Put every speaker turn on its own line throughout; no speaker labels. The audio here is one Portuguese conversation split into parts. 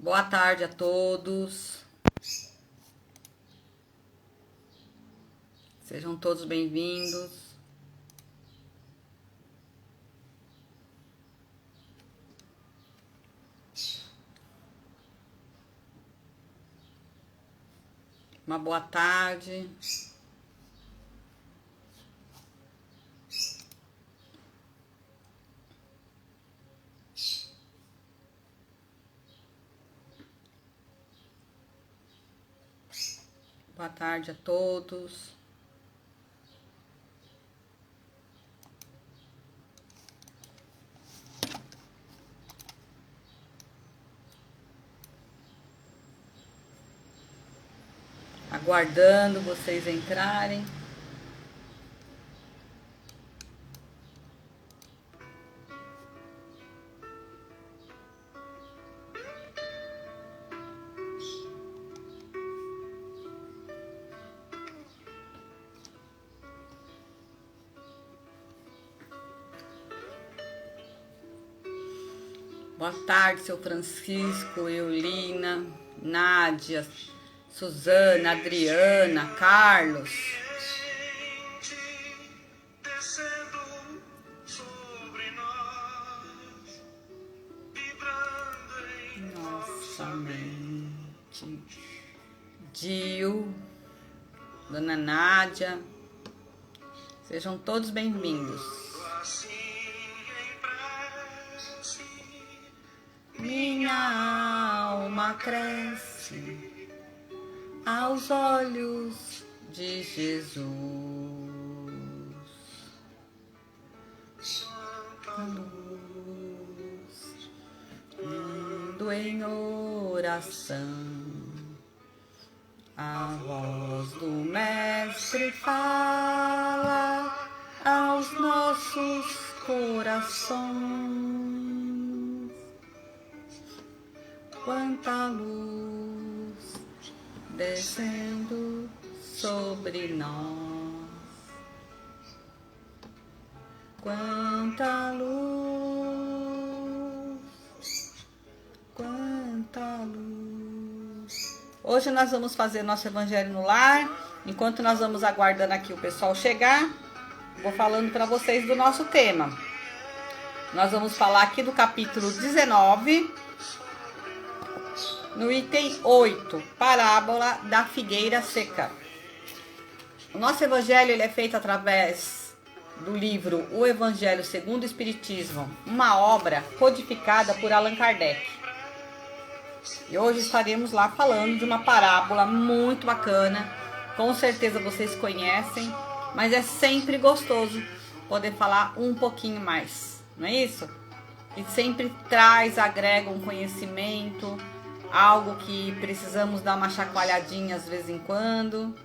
Boa tarde a todos. Sejam todos bem-vindos. Uma boa tarde. Boa tarde a todos. Aguardando vocês entrarem. Boa tarde, seu Francisco, Eulina, Nádia, Suzana, Adriana, Carlos. Nossa mente. Dio, Dona Nádia. Sejam todos bem-vindos. Minha alma cresce aos olhos de Jesus. A luz, indo em oração, a voz do Mestre fala aos nossos corações. Quanta luz descendo sobre nós, quanta luz, quanta luz. Hoje nós vamos fazer nosso Evangelho no Lar. Enquanto nós vamos aguardando aqui o pessoal chegar, vou falando para vocês do nosso tema. Nós vamos falar aqui do capítulo 19, no item 8, parábola da figueira seca. O nosso evangelho ele é feito através do livro O Evangelho segundo o Espiritismo, uma obra codificada por Allan Kardec. E hoje estaremos lá falando de uma parábola muito bacana, com certeza vocês conhecem, mas é sempre gostoso poder falar um pouquinho mais, não é isso? E sempre agrega um conhecimento, algo que precisamos dar uma chacoalhadinha às vezes em quando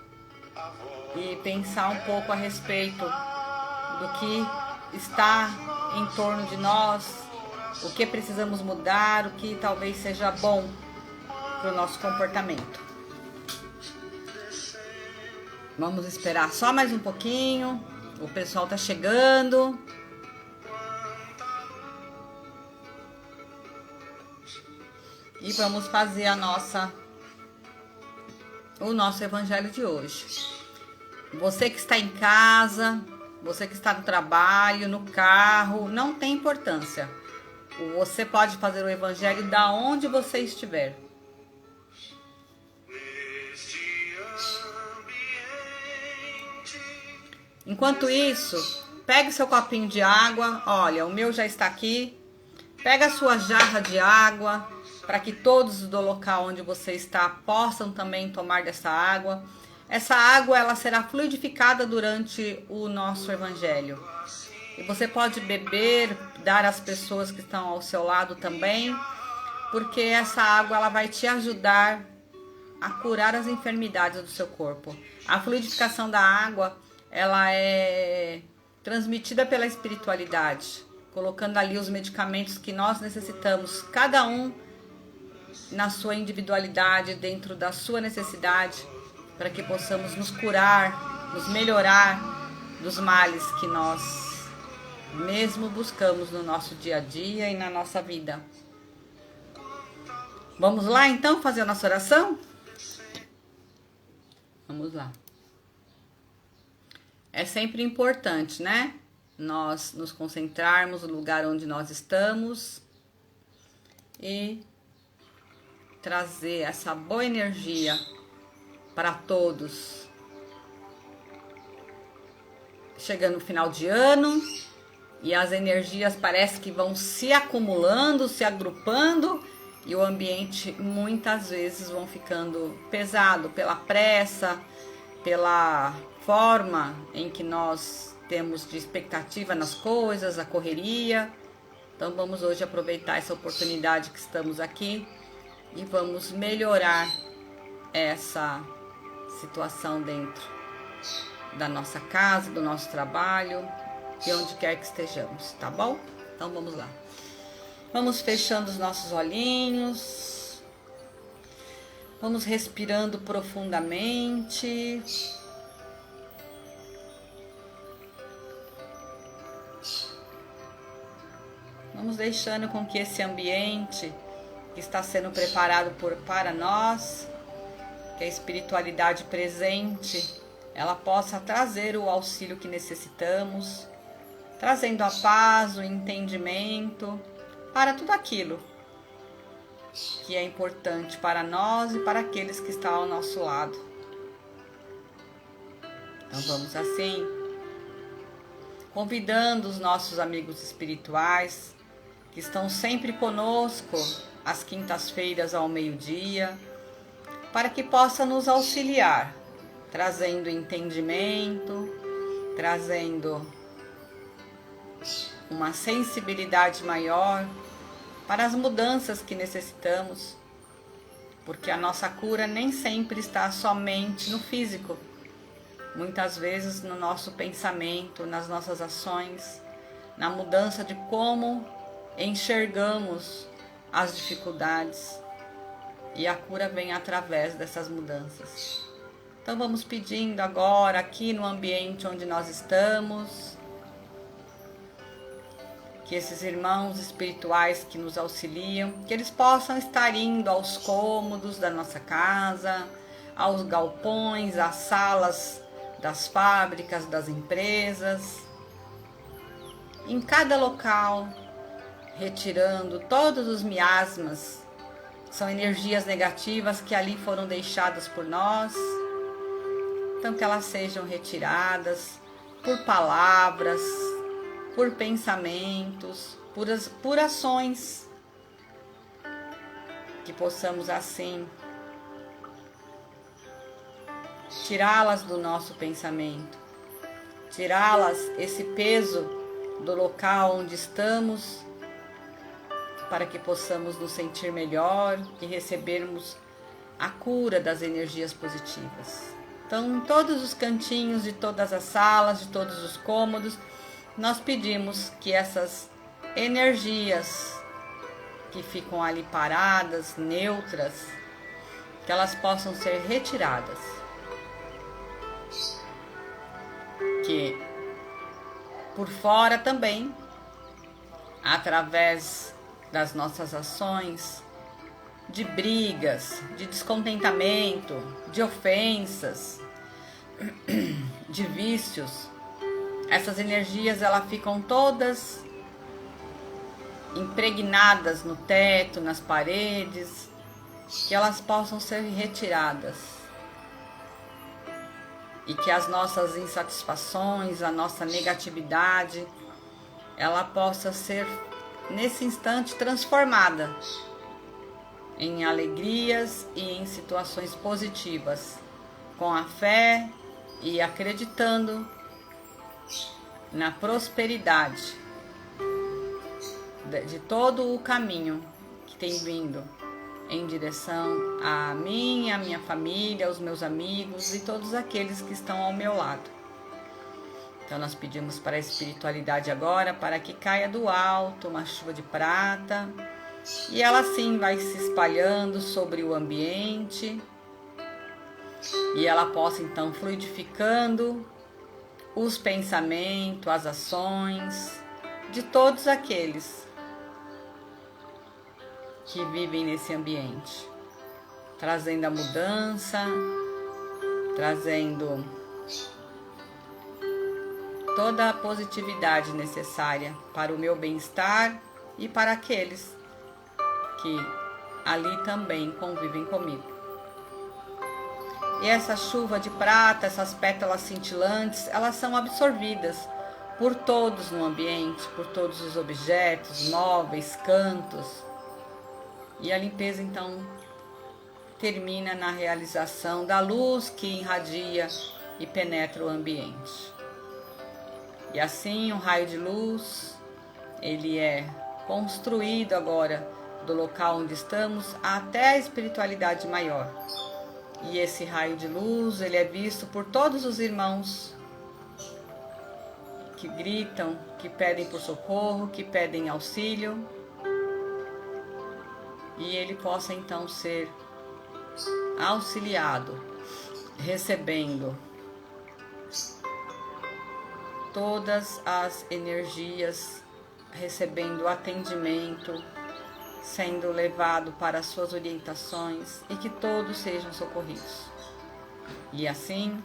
e pensar um pouco a respeito do que está em torno de nós, o que precisamos mudar, o que talvez seja bom para o nosso comportamento. Vamos esperar só mais um pouquinho, o pessoal está chegando. E vamos fazer o nosso evangelho de hoje. Você que está em casa, você que está no trabalho, no carro, não tem importância. Você pode fazer o evangelho da onde você estiver. Enquanto isso, pegue seu copinho de água. Olha, o meu já está aqui. Pega a sua jarra de água, para que todos do local onde você está possam também tomar dessa água. Essa água ela será fluidificada durante o nosso evangelho. E você pode beber, dar às pessoas que estão ao seu lado também, porque essa água ela vai te ajudar a curar as enfermidades do seu corpo. A fluidificação da água ela é transmitida pela espiritualidade, colocando ali os medicamentos que nós necessitamos, cada um na sua individualidade, dentro da sua necessidade, para que possamos nos curar, nos melhorar dos males que nós mesmo buscamos no nosso dia a dia e na nossa vida. Vamos lá então fazer a nossa oração? Vamos lá. É sempre importante, né? Nós nos concentrarmos no lugar onde nós estamos e trazer essa boa energia para todos. Chegando no final de ano e as energias parece que vão se acumulando, se agrupando e o ambiente muitas vezes vão ficando pesado pela pressa, pela forma em que nós temos de expectativa nas coisas, a correria. Então vamos hoje aproveitar essa oportunidade que estamos aqui e vamos melhorar essa situação dentro da nossa casa, do nosso trabalho, de onde quer que estejamos, tá bom? Então vamos lá. Vamos fechando os nossos olhinhos. Vamos respirando profundamente. Vamos deixando com que esse ambiente que está sendo preparado para nós, que a espiritualidade presente, ela possa trazer o auxílio que necessitamos, trazendo a paz, o entendimento para tudo aquilo que é importante para nós e para aqueles que estão ao nosso lado. Então vamos assim, convidando os nossos amigos espirituais que estão sempre conosco às quintas-feiras ao meio-dia, para que possa nos auxiliar, trazendo entendimento, trazendo uma sensibilidade maior para as mudanças que necessitamos, porque a nossa cura nem sempre está somente no físico, muitas vezes no nosso pensamento, nas nossas ações, na mudança de como enxergamos as dificuldades, e a cura vem através dessas mudanças. Então vamos pedindo agora aqui no ambiente onde nós estamos, que esses irmãos espirituais que nos auxiliam, que eles possam estar indo aos cômodos da nossa casa, aos galpões, às salas das fábricas, das empresas, em cada local, retirando todos os miasmas, são energias negativas que ali foram deixadas por nós. Então que elas sejam retiradas por palavras, por pensamentos, por ações, que possamos assim tirá-las do nosso pensamento, tirá-las, esse peso do local onde estamos, para que possamos nos sentir melhor e recebermos a cura das energias positivas. Então, em todos os cantinhos de todas as salas, de todos os cômodos, nós pedimos que essas energias que ficam ali paradas, neutras, que elas possam ser retiradas. Que por fora também, através das nossas ações, de brigas, de descontentamento, de ofensas, de vícios, essas energias elas ficam todas impregnadas no teto, nas paredes, que elas possam ser retiradas e que as nossas insatisfações, a nossa negatividade, ela possa ser nesse instante transformada em alegrias e em situações positivas, com a fé e acreditando na prosperidade de todo o caminho que tem vindo em direção a mim, a minha família, os meus amigos e todos aqueles que estão ao meu lado. Então nós pedimos para a espiritualidade agora para que caia do alto uma chuva de prata e ela assim vai se espalhando sobre o ambiente e ela possa então fluidificando os pensamentos, as ações de todos aqueles que vivem nesse ambiente, trazendo a mudança, trazendo toda a positividade necessária para o meu bem-estar e para aqueles que ali também convivem comigo. E essa chuva de prata, essas pétalas cintilantes, elas são absorvidas por todos no ambiente, por todos os objetos, móveis, cantos. E a limpeza então termina na realização da luz que irradia e penetra o ambiente. E assim um raio de luz, ele é construído agora do local onde estamos até a espiritualidade maior. E esse raio de luz, ele é visto por todos os irmãos que gritam, que pedem por socorro, que pedem auxílio. E ele possa então ser auxiliado, recebendo todas as energias, recebendo atendimento, sendo levado para as suas orientações e que todos sejam socorridos. E assim,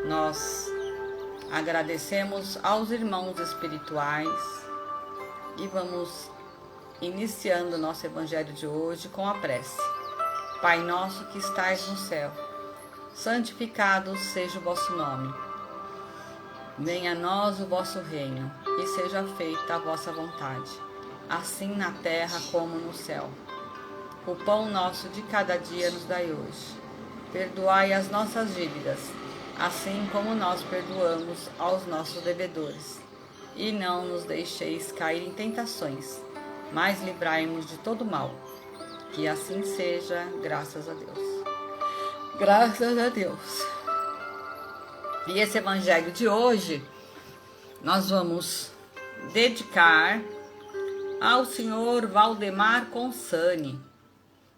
nós agradecemos aos irmãos espirituais e vamos iniciando o nosso evangelho de hoje com a prece. Pai nosso que estais no céu, santificado seja o vosso nome. Venha a nós o vosso reino e seja feita a vossa vontade, assim na terra como no céu. O pão nosso de cada dia nos dai hoje. Perdoai as nossas dívidas, assim como nós perdoamos aos nossos devedores. E não nos deixeis cair em tentações, mas livrai-nos de todo mal. Que assim seja, graças a Deus. Graças a Deus. E esse evangelho de hoje, nós vamos dedicar ao senhor Valdemar Consani,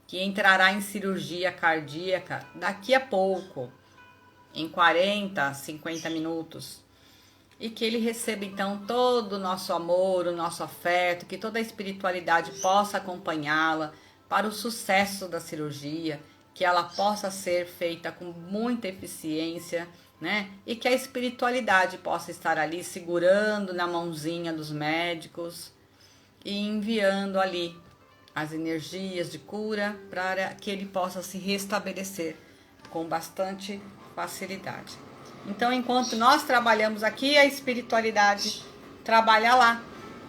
que entrará em cirurgia cardíaca daqui a pouco, em 40, 50 minutos. E que ele receba então todo o nosso amor, o nosso afeto, que toda a espiritualidade possa acompanhá-la para o sucesso da cirurgia, que ela possa ser feita com muita eficiência, né? E que a espiritualidade possa estar ali segurando na mãozinha dos médicos e enviando ali as energias de cura para que ele possa se restabelecer com bastante facilidade. Então, enquanto nós trabalhamos aqui, a espiritualidade trabalha lá.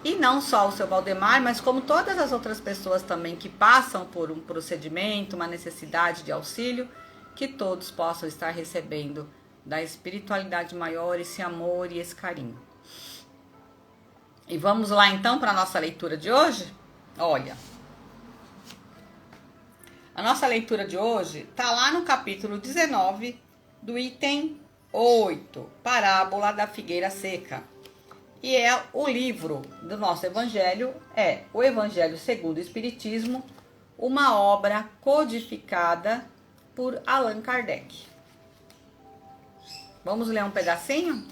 E não só o seu Valdemar, mas como todas as outras pessoas também que passam por um procedimento, uma necessidade de auxílio, que todos possam estar recebendo da espiritualidade maior esse amor e esse carinho. E vamos lá então para a nossa leitura de hoje? Olha, a nossa leitura de hoje está lá no capítulo 19 do item 8, Parábola da Figueira Seca. E é o livro do nosso evangelho, é o Evangelho segundo o Espiritismo, uma obra codificada por Allan Kardec. Vamos ler um pedacinho?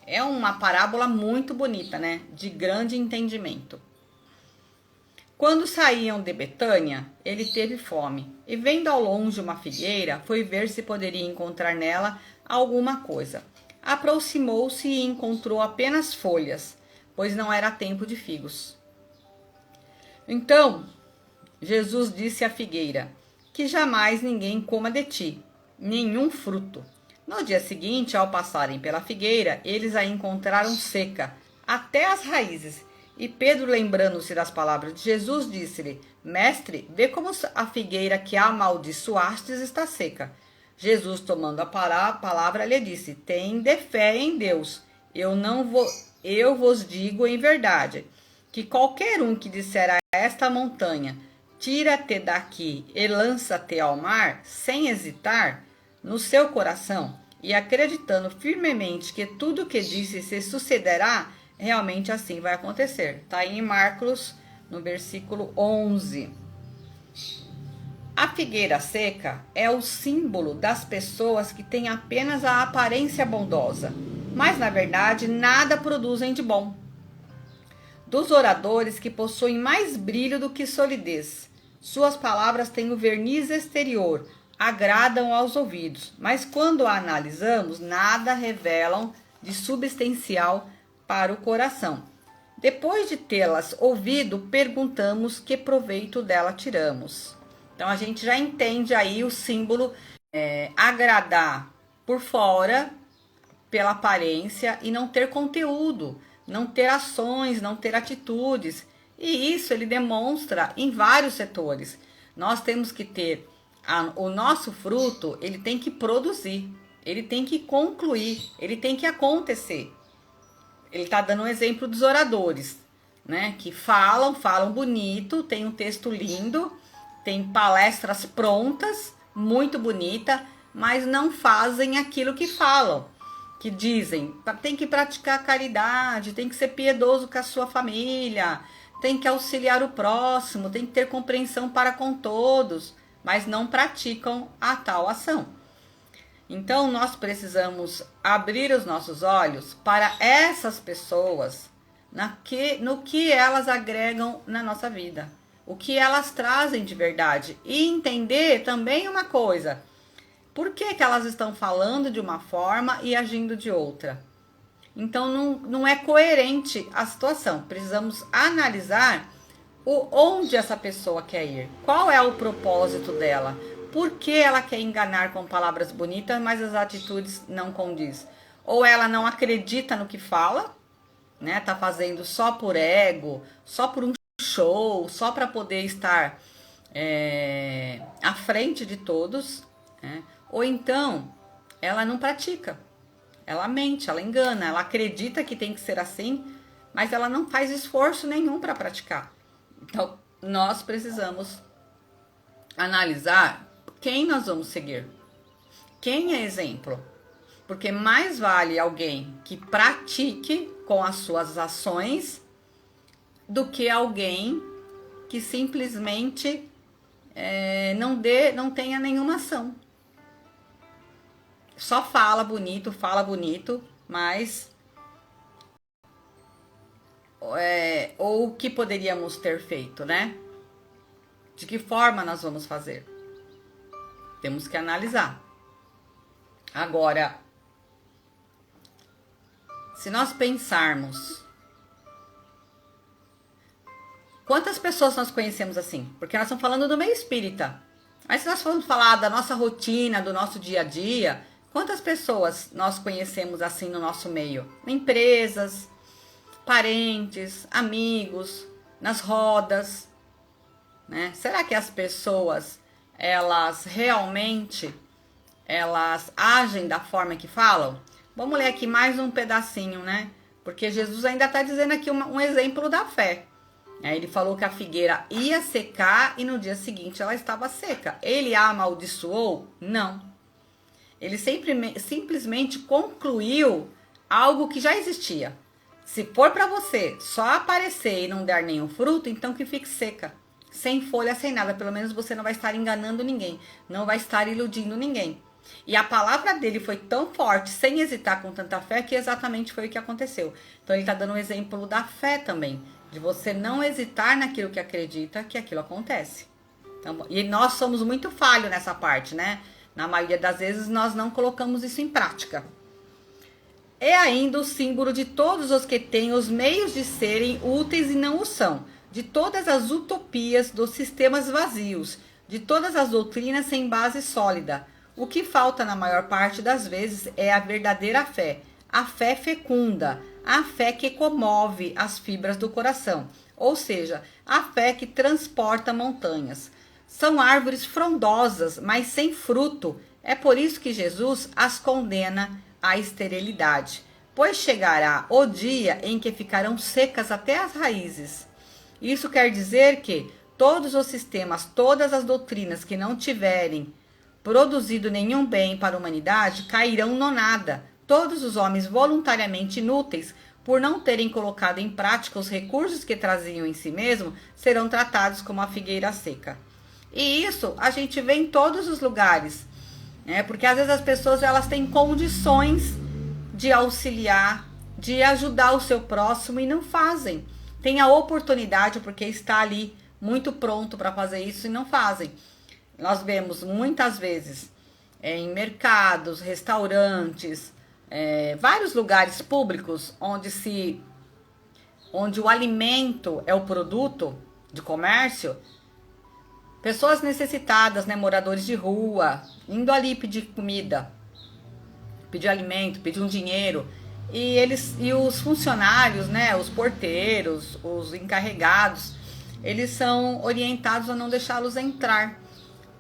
É uma parábola muito bonita, né? De grande entendimento. Quando saíam de Betânia, ele teve fome, e vendo ao longe uma figueira, foi ver se poderia encontrar nela alguma coisa. Aproximou-se e encontrou apenas folhas, pois não era tempo de figos. Então, Jesus disse à figueira, que jamais ninguém coma de ti, nenhum fruto. No dia seguinte, ao passarem pela figueira, eles a encontraram seca, até as raízes. E Pedro, lembrando-se das palavras de Jesus, disse-lhe, Mestre, vê como a figueira que amaldiçoastes está seca. Jesus, tomando a palavra, lhe disse, tende fé em Deus. Eu vos digo em verdade, que qualquer um que disser a esta montanha, tira-te daqui e lança-te ao mar, sem hesitar, no seu coração, e acreditando firmemente que tudo o que disse se sucederá, realmente assim vai acontecer. Está aí em Marcos, no versículo 11. A figueira seca é o símbolo das pessoas que têm apenas a aparência bondosa, mas na verdade nada produzem de bom. dos oradores que possuem mais brilho do que solidez. Suas palavras têm o verniz exterior, agradam aos ouvidos, mas quando a analisamos, nada revelam de substancial para o coração. Depois de tê-las ouvido, perguntamos que proveito dela tiramos. Então a gente já entende aí o símbolo agradar por fora, pela aparência, e não ter conteúdo, não ter ações, não ter atitudes. E isso ele demonstra em vários setores. Nós temos que ter o nosso fruto, ele tem que produzir, ele tem que concluir, ele tem que acontecer. Ele está dando um exemplo dos oradores, né? Que falam bonito, tem um texto lindo, tem palestras prontas, muito bonita, mas não fazem aquilo que falam, que dizem. Tem que praticar caridade, tem que ser piedoso com a sua família, tem que auxiliar o próximo, tem que ter compreensão para com todos, mas não praticam a tal ação. Então, nós precisamos abrir os nossos olhos para essas pessoas, no que elas agregam na nossa vida, o que elas trazem de verdade. E entender também uma coisa, por que elas estão falando de uma forma e agindo de outra? Então, não é coerente a situação. Precisamos analisar onde essa pessoa quer ir, qual é o propósito dela. Por que ela quer enganar com palavras bonitas, mas as atitudes não condiz? Ou ela não acredita no que fala, né? Tá fazendo só por ego, só por um show, só para poder estar à frente de todos, né? Ou então ela não pratica, ela mente, ela engana, ela acredita que tem que ser assim, mas ela não faz esforço nenhum para praticar. Então nós precisamos analisar quem nós vamos seguir, quem é exemplo, porque mais vale alguém que pratique com as suas ações do que alguém que simplesmente não tenha nenhuma ação. Só fala bonito, mas ou o que poderíamos ter feito, né? De que forma nós vamos fazer? Temos que analisar. Agora, se nós pensarmos, quantas pessoas nós conhecemos assim? Porque nós estamos falando do meio espírita. Mas se nós formos falar da nossa rotina, do nosso dia a dia, quantas pessoas nós conhecemos assim no nosso meio? Empresas, parentes, amigos, nas rodas, né? Será que as pessoas elas realmente agem da forma que falam? Vamos ler aqui mais um pedacinho, né? Porque Jesus ainda está dizendo aqui um exemplo da fé. Ele falou que a figueira ia secar e no dia seguinte ela estava seca. Ele a amaldiçoou? Não. Ele simplesmente concluiu algo que já existia. Se for para você só aparecer e não dar nenhum fruto, então que fique seca. Sem folha, sem nada. Pelo menos você não vai estar enganando ninguém. Não vai estar iludindo ninguém. E a palavra dele foi tão forte, sem hesitar, com tanta fé, que exatamente foi o que aconteceu. Então ele está dando um exemplo da fé também. De você não hesitar naquilo que acredita, que aquilo acontece. Então, e nós somos muito falhos nessa parte, né? Na maioria das vezes nós não colocamos isso em prática. É ainda o símbolo de todos os que têm os meios de serem úteis e não o são. De todas as utopias dos sistemas vazios, de todas as doutrinas sem base sólida. O que falta na maior parte das vezes é a verdadeira fé, a fé fecunda, a fé que comove as fibras do coração, ou seja, a fé que transporta montanhas. São árvores frondosas, mas sem fruto. É por isso que Jesus as condena à esterilidade, pois chegará o dia em que ficarão secas até as raízes. Isso quer dizer que todos os sistemas, todas as doutrinas que não tiverem produzido nenhum bem para a humanidade, cairão no nada. Todos os homens voluntariamente inúteis, por não terem colocado em prática os recursos que traziam em si mesmo, serão tratados como a figueira seca. E isso a gente vê em todos os lugares, né? Porque às vezes as pessoas elas têm condições de auxiliar, de ajudar o seu próximo e não fazem. tem a oportunidade porque está ali muito pronto para fazer isso e não fazem. Nós vemos muitas vezes em mercados, restaurantes, vários lugares públicos onde o alimento é o produto de comércio, pessoas necessitadas, né, moradores de rua, indo ali pedir comida, pedir alimento, pedir um dinheiro, e os funcionários, né, os porteiros, os encarregados, eles são orientados a não deixá-los entrar.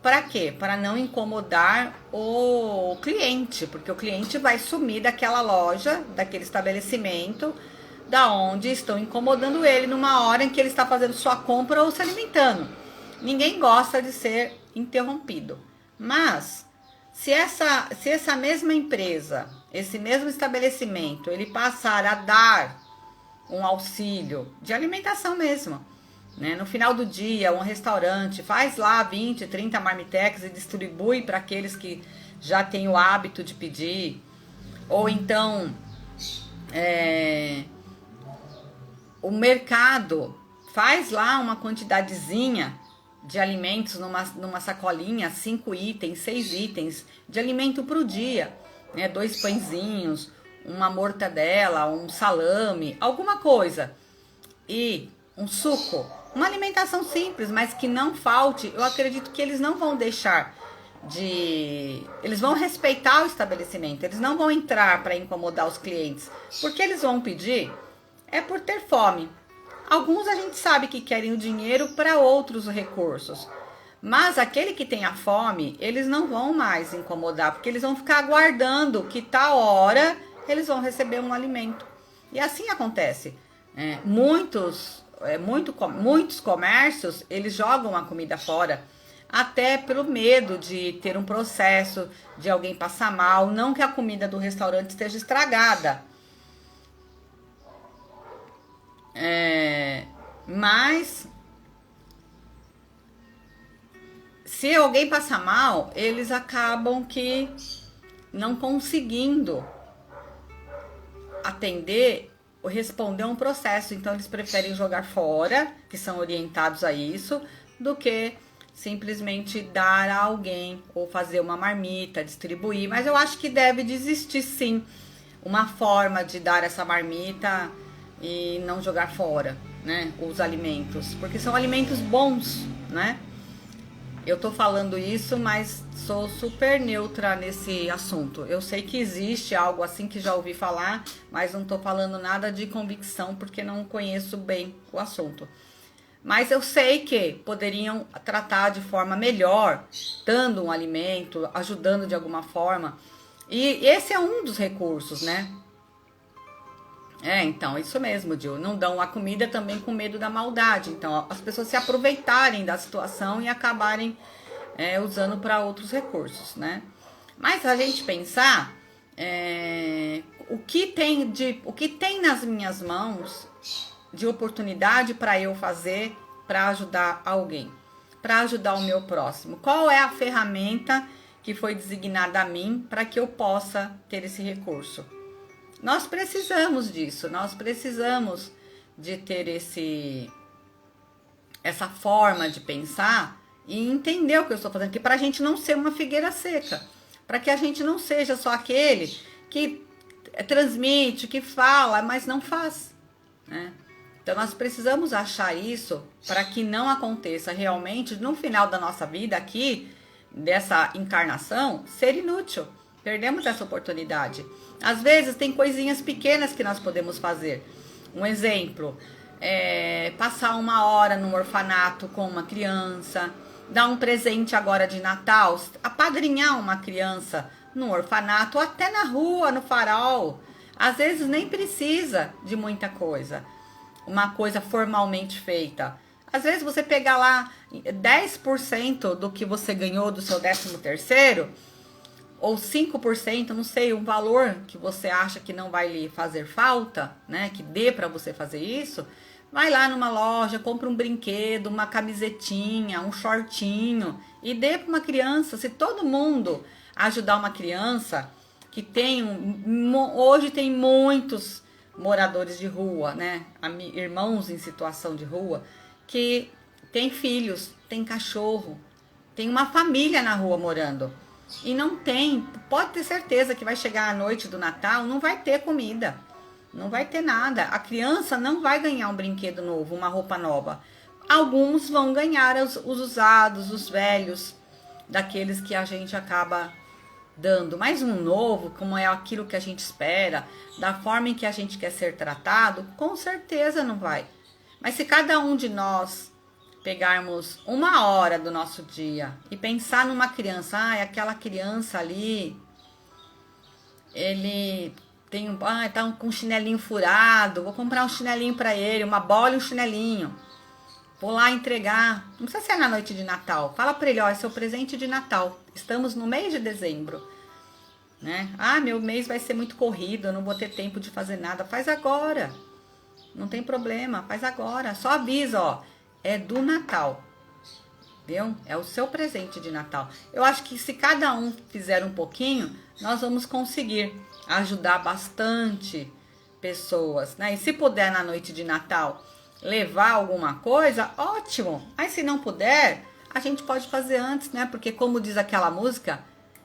Para quê? Para não incomodar o cliente, porque o cliente vai sumir daquela loja, daquele estabelecimento, da onde estão incomodando ele numa hora em que ele está fazendo sua compra ou se alimentando. Ninguém gosta de ser interrompido. Mas se essa mesma empresa, esse mesmo estabelecimento, ele passar a dar um auxílio de alimentação mesmo, né? No final do dia, um restaurante faz lá 20, 30 marmitecas e distribui para aqueles que já têm o hábito de pedir. Ou então, o mercado faz lá uma quantidadezinha de alimentos numa sacolinha, 5 itens, 6 itens de alimento para o dia, né? 2 pãezinhos, uma mortadela, um salame, alguma coisa, e um suco, uma alimentação simples, mas que não falte. Eu acredito que eles não vão deixar eles vão respeitar o estabelecimento, eles não vão entrar para incomodar os clientes, porque eles vão pedir por ter fome. Alguns a gente sabe que querem o dinheiro para outros recursos, mas aquele que tem a fome, eles não vão mais incomodar, porque eles vão ficar aguardando que tal hora eles vão receber um alimento. E assim acontece. Muitos comércios, eles jogam a comida fora, até pelo medo de ter um processo, de alguém passar mal, não que a comida do restaurante esteja estragada. Mas se alguém passar mal, eles acabam que não conseguindo atender ou responder a um processo. Então eles preferem jogar fora, que são orientados a isso, do que simplesmente dar a alguém ou fazer uma marmita, distribuir. Mas eu acho que deve de existir sim uma forma de dar essa marmita e não jogar fora, né, os alimentos, porque são alimentos bons, né? Eu tô falando isso, mas sou super neutra nesse assunto. Eu sei que existe algo assim, que já ouvi falar, mas não tô falando nada de convicção, porque não conheço bem o assunto. Mas eu sei que poderiam tratar de forma melhor, dando um alimento, ajudando de alguma forma. E esse é um dos recursos, né? Então, isso mesmo, Gil. Não dão a comida também com medo da maldade. Então, as pessoas se aproveitarem da situação e acabarem usando para outros recursos, né? Mas a gente pensar o que tem nas minhas mãos de oportunidade para eu fazer para ajudar alguém, para ajudar o meu próximo. Qual é a ferramenta que foi designada a mim para que eu possa ter esse recurso? Nós precisamos disso, nós precisamos de ter essa forma de pensar e entender o que eu estou fazendo aqui, para a gente não ser uma figueira seca, para que a gente não seja só aquele que transmite, que fala, mas não faz, né? Então nós precisamos achar isso para que não aconteça realmente no final da nossa vida aqui, dessa encarnação, ser inútil. Perdemos essa oportunidade. Às vezes tem coisinhas pequenas que nós podemos fazer. Um exemplo, passar 1 hora no orfanato com uma criança, dar um presente agora de Natal, apadrinhar uma criança no orfanato, ou até na rua, no farol. Às vezes nem precisa de muita coisa, uma coisa formalmente feita. Às vezes você pegar lá 10% do que você ganhou do seu 13º, ou 5%, não sei, um valor que você acha que não vai lhe fazer falta, né, que dê para você fazer isso, vai lá numa loja, compra um brinquedo, uma camisetinha, um shortinho e dê para uma criança. Se todo mundo ajudar uma criança, que hoje tem muitos moradores de rua, né? Irmãos em situação de rua, que tem filhos, tem cachorro, tem uma família na rua morando. E não tem, pode ter certeza que vai chegar a noite do Natal, não vai ter comida, não vai ter nada. A criança não vai ganhar um brinquedo novo, uma roupa nova. Alguns vão ganhar os usados, os velhos, daqueles que a gente acaba dando. Mas um novo, como é aquilo que a gente espera, da forma em que a gente quer ser tratado, com certeza não vai. Mas se cada um de nós pegarmos 1 hora do nosso dia e pensar numa criança, aquela criança ali, ele tem tá com um chinelinho furado, vou comprar um chinelinho para ele, uma bola e um chinelinho. Vou lá entregar, não precisa ser na noite de Natal. Fala para ele, é seu presente de Natal. Estamos no mês de dezembro, né? Meu mês vai ser muito corrido, eu não vou ter tempo de fazer nada. Faz agora, não tem problema, faz agora. Só avisa, é do Natal, viu? É o seu presente de Natal. Eu acho que se cada um fizer um pouquinho, nós vamos conseguir ajudar bastante pessoas, né? E se puder na noite de Natal levar alguma coisa, ótimo. Mas se não puder, a gente pode fazer antes, né? Porque como diz aquela música,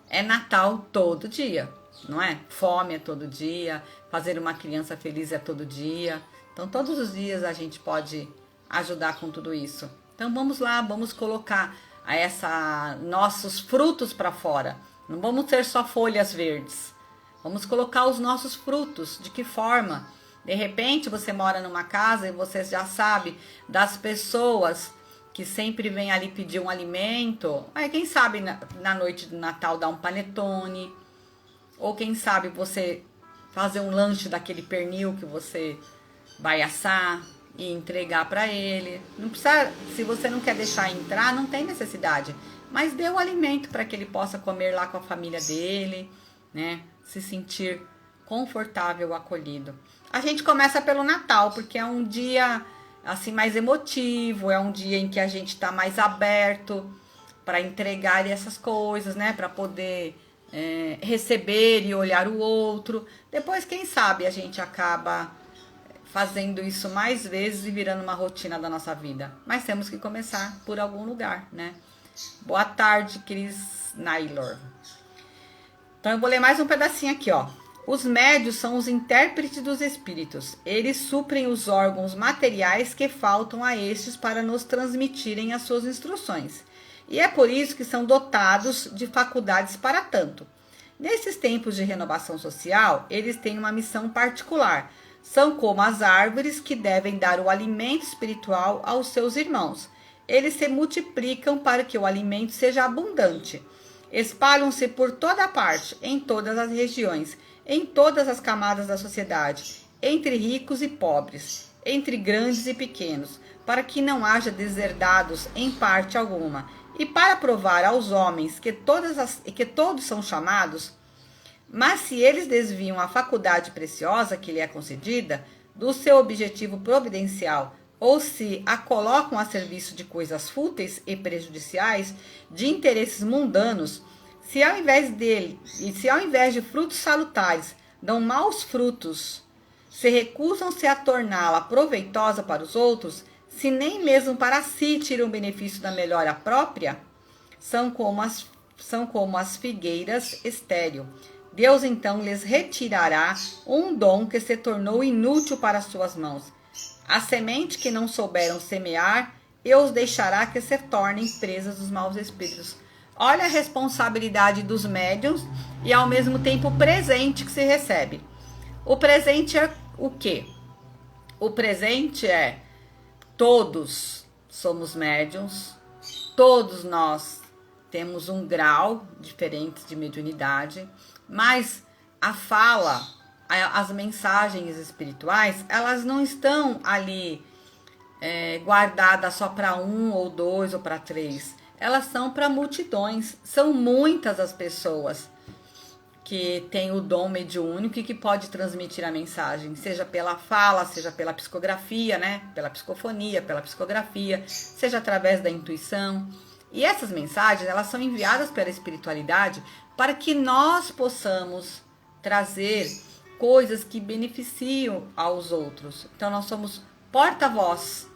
é Natal todo dia, não é? Fome é todo dia, fazer uma criança feliz é todo dia. Então todos os dias a gente pode ajudar com tudo isso. Então vamos lá, vamos colocar nossos frutos para fora. Não vamos ter só folhas verdes. Vamos colocar os nossos frutos. De que forma? De repente você mora numa casa e você já sabe das pessoas que sempre vêm ali pedir um alimento. Quem sabe na noite do Natal dar um panetone. Ou quem sabe você fazer um lanche daquele pernil que você vai assar e entregar para ele. Não precisa, se você não quer deixar entrar, não tem necessidade. Mas dê o alimento para que ele possa comer lá com a família dele, né? Se sentir confortável, acolhido. A gente começa pelo Natal, porque é um dia assim mais emotivo, é um dia em que a gente está mais aberto para entregar essas coisas, né? Para poder receber e olhar o outro. Depois, quem sabe, a gente acaba fazendo isso mais vezes e virando uma rotina da nossa vida. Mas temos que começar por algum lugar, né? Boa tarde, Cris Naylor. Então eu vou ler mais um pedacinho aqui, Os médios são os intérpretes dos espíritos. Eles suprem os órgãos materiais que faltam a estes para nos transmitirem as suas instruções. E é por isso que são dotados de faculdades para tanto. Nesses tempos de renovação social, eles têm uma missão particular. São como as árvores que devem dar o alimento espiritual aos seus irmãos. Eles se multiplicam para que o alimento seja abundante. Espalham-se por toda parte, em todas as regiões, em todas as camadas da sociedade, entre ricos e pobres, entre grandes e pequenos, para que não haja deserdados em parte alguma, e para provar aos homens que todos são chamados. Mas se eles desviam a faculdade preciosa que lhe é concedida do seu objetivo providencial, ou se a colocam a serviço de coisas fúteis e prejudiciais, de interesses mundanos, se ao invés de frutos salutares dão maus frutos, se recusam-se a torná-la proveitosa para os outros, se nem mesmo para si tiram benefício da melhora própria, são como as figueiras estéril. Deus então lhes retirará um dom que se tornou inútil para suas mãos. A semente que não souberam semear, e os deixará que se tornem presas dos maus espíritos. Olha a responsabilidade dos médiuns e ao mesmo tempo o presente que se recebe. O presente é o quê? O presente é todos somos médiuns, todos nós temos um grau diferente de mediunidade, mas a fala, as mensagens espirituais, elas não estão ali guardadas só para 1 ou 2 ou para 3. Elas são para multidões. São muitas as pessoas que têm o dom mediúnico e que pode transmitir a mensagem, seja pela fala, seja pela psicografia, né? Pela psicofonia, pela psicografia, seja através da intuição. E essas mensagens, elas são enviadas pela espiritualidade para que nós possamos trazer coisas que beneficiam aos outros. Então nós somos porta-voz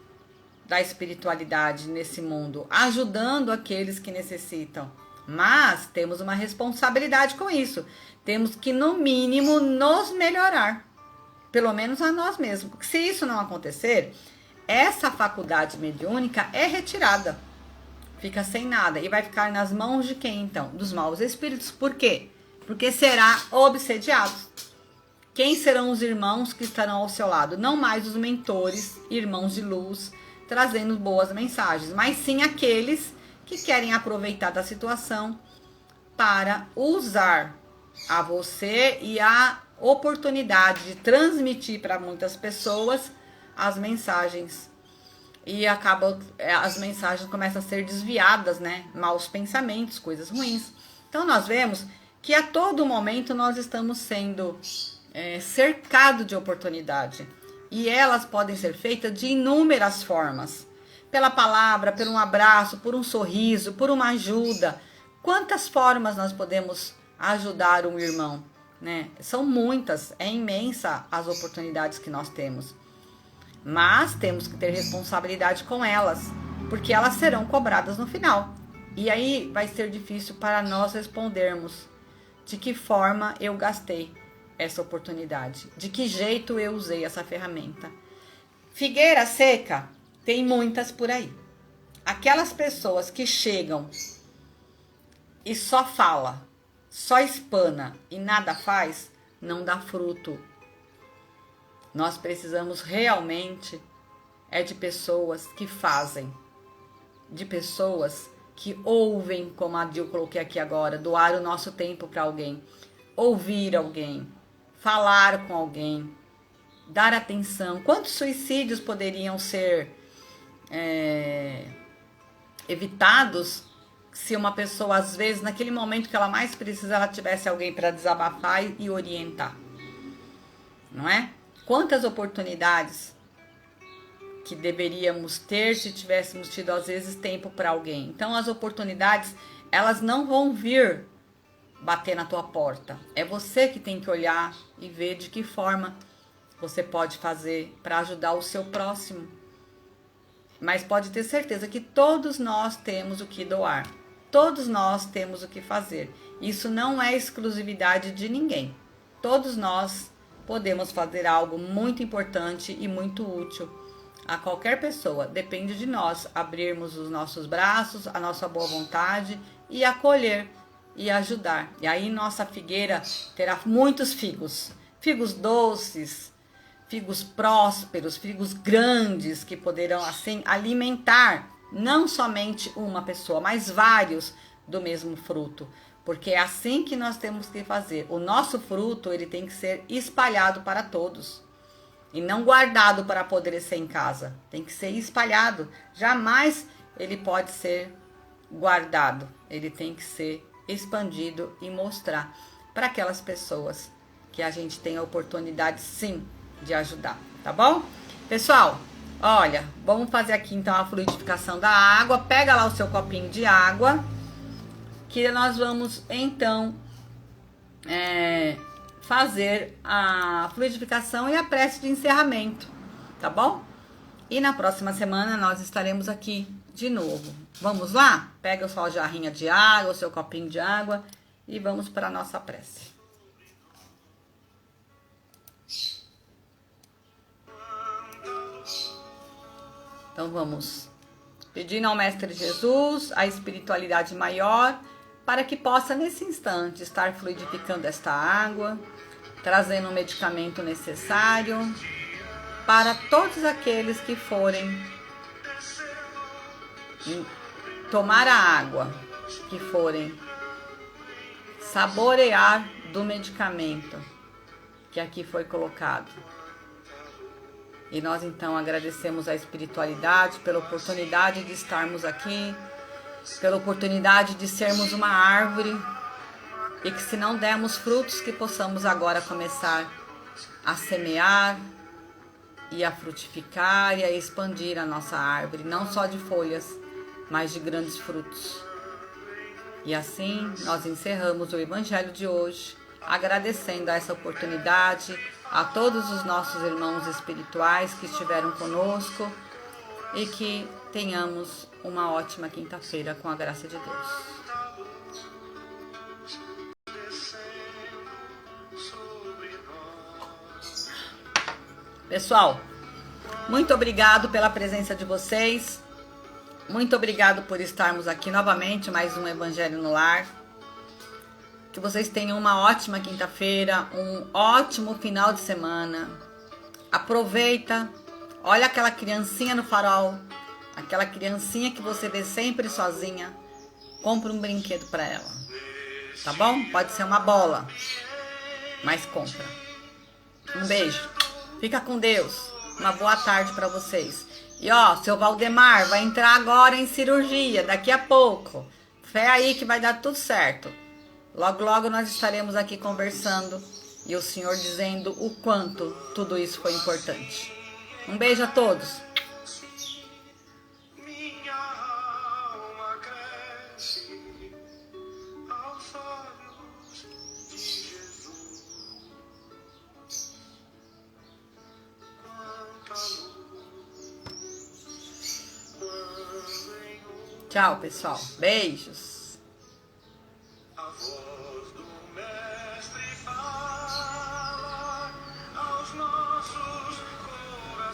da espiritualidade nesse mundo, ajudando aqueles que necessitam. Mas temos uma responsabilidade com isso. Temos que, no mínimo, nos melhorar. Pelo menos a nós mesmos. Porque se isso não acontecer, essa faculdade mediúnica é retirada. Fica sem nada. E vai ficar nas mãos de quem, então? Dos maus espíritos. Por quê? Porque será obsediado. Quem serão os irmãos que estarão ao seu lado? Não mais os mentores, irmãos de luz, trazendo boas mensagens, mas sim aqueles que querem aproveitar da situação para usar a você e a oportunidade de transmitir para muitas pessoas as mensagens. E as mensagens começam a ser desviadas, né? Maus pensamentos, coisas ruins. Então nós vemos que a todo momento nós estamos sendo cercados de oportunidade. E elas podem ser feitas de inúmeras formas. Pela palavra, por um abraço, por um sorriso, por uma ajuda. Quantas formas nós podemos ajudar um irmão, né? São muitas, é imensa as oportunidades que nós temos. Mas temos que ter responsabilidade com elas, porque elas serão cobradas no final. E aí vai ser difícil para nós respondermos de que forma eu gastei essa oportunidade, de que jeito eu usei essa ferramenta. Figueira seca, tem muitas por aí. Aquelas pessoas que chegam e só fala, só espana e nada faz, não dá fruto. Nós precisamos realmente de pessoas que fazem, de pessoas que ouvem, como a Dil coloquei aqui agora, doar o nosso tempo para alguém, ouvir alguém, falar com alguém, dar atenção. Quantos suicídios poderiam ser evitados se uma pessoa, às vezes, naquele momento que ela mais precisa, ela tivesse alguém para desabafar e orientar, não é? Quantas oportunidades que deveríamos ter se tivéssemos tido, às vezes, tempo para alguém. Então, as oportunidades, elas não vão vir bater na tua porta. É você que tem que olhar e ver de que forma você pode fazer para ajudar o seu próximo. Mas pode ter certeza que todos nós temos o que doar. Todos nós temos o que fazer. Isso não é exclusividade de ninguém. Todos nós podemos fazer algo muito importante e muito útil a qualquer pessoa. Depende de nós abrirmos os nossos braços, a nossa boa vontade e acolher e ajudar. E aí nossa figueira terá muitos figos. Figos doces, figos prósperos, figos grandes que poderão assim alimentar não somente uma pessoa, mas vários do mesmo fruto. Porque é assim que nós temos que fazer. O nosso fruto, ele tem que ser espalhado para todos. E não guardado para apodrecer em casa. Tem que ser espalhado. Jamais ele pode ser guardado. Ele tem que ser expandido e mostrar para aquelas pessoas que a gente tem a oportunidade, sim, de ajudar. Tá bom? Pessoal, olha, vamos fazer aqui então a fluidificação da água. Pega lá o seu copinho de água, que nós vamos então fazer a fluidificação e a prece de encerramento, tá bom? E na próxima semana nós estaremos aqui de novo. Vamos lá? Pega a sua jarrinha de água, o seu copinho de água e vamos para a nossa prece. Então vamos pedindo ao Mestre Jesus, a espiritualidade maior, para que possa nesse instante estar fluidificando esta água, trazendo o medicamento necessário para todos aqueles que forem tomar a água, que forem saborear do medicamento que aqui foi colocado. E nós então agradecemos a espiritualidade pela oportunidade de estarmos aqui, pela oportunidade de sermos uma árvore, e que se não dermos frutos, que possamos agora começar a semear e a frutificar e a expandir a nossa árvore, não só de folhas, mas de grandes frutos. E assim nós encerramos o Evangelho de hoje, agradecendo essa oportunidade a todos os nossos irmãos espirituais que estiveram conosco e que tenhamos uma ótima quinta-feira com a graça de Deus. Pessoal, muito obrigado pela presença de vocês. Muito obrigado por estarmos aqui novamente, mais um Evangelho no Lar. Que vocês tenham uma ótima quinta-feira, um ótimo final de semana. Aproveita, olha aquela criancinha no farol, aquela criancinha que você vê sempre sozinha. Compra um brinquedo para ela, tá bom? Pode ser uma bola, mas compra. Um beijo. Fica com Deus. Uma boa tarde para vocês. E ó, seu Valdemar vai entrar agora em cirurgia, daqui a pouco. Fé aí que vai dar tudo certo. Logo, logo nós estaremos aqui conversando e o Senhor dizendo o quanto tudo isso foi importante. Um beijo a todos. Tchau, pessoal. Beijos.